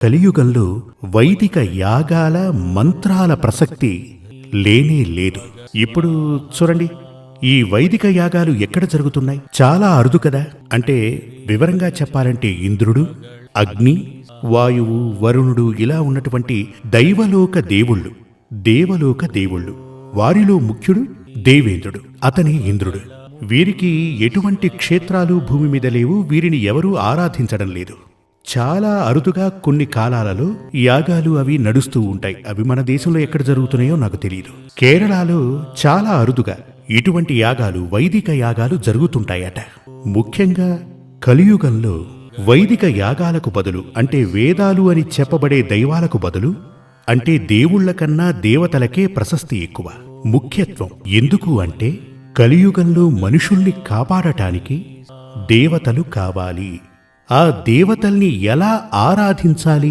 కలియుగంలో వైదిక యాగాల మంత్రాల ప్రసక్తి లేనే లేదు. ఇప్పుడు చూడండి, ఈ వైదిక యాగాలు ఎక్కడ జరుగుతున్నాయి? చాలా అరుదు కదా. అంటే వివరంగా చెప్పాలంటే ఇంద్రుడు, అగ్ని, వాయువు, వరుణుడు ఇలా ఉన్నటువంటి దేవలోక దేవుళ్ళు, వారిలో ముఖ్యుడు దేవేంద్రుడు, అతనే ఇంద్రుడు. వీరికి ఎటువంటి క్షేత్రాలు భూమి మీద లేవు. వీరిని ఎవరూ ఆరాధించడం లేదు. చాలా అరుదుగా కొన్ని కాలాలలో యాగాలు అవి నడుస్తూ ఉంటాయి. అవి మన దేశంలో ఎక్కడ జరుగుతున్నాయో నాకు తెలియదు. కేరళలో చాలా అరుదుగా ఇటువంటి యాగాలు, వైదిక యాగాలు జరుగుతుంటాయట. ముఖ్యంగా కలియుగంలో వైదిక యాగాలకు బదులు, అంటే వేదాలు అని చెప్పబడే దైవాలకు బదులు, అంటే దేవుళ్ల కన్నా దేవతలకే ప్రశస్తి ఎక్కువ, ముఖ్యత్వం. ఎందుకు అంటే కలియుగంలో మనుషుల్ని కాపాడటానికి దేవతలు కావాలి. ఆ దేవతల్ని ఎలా ఆరాధించాలి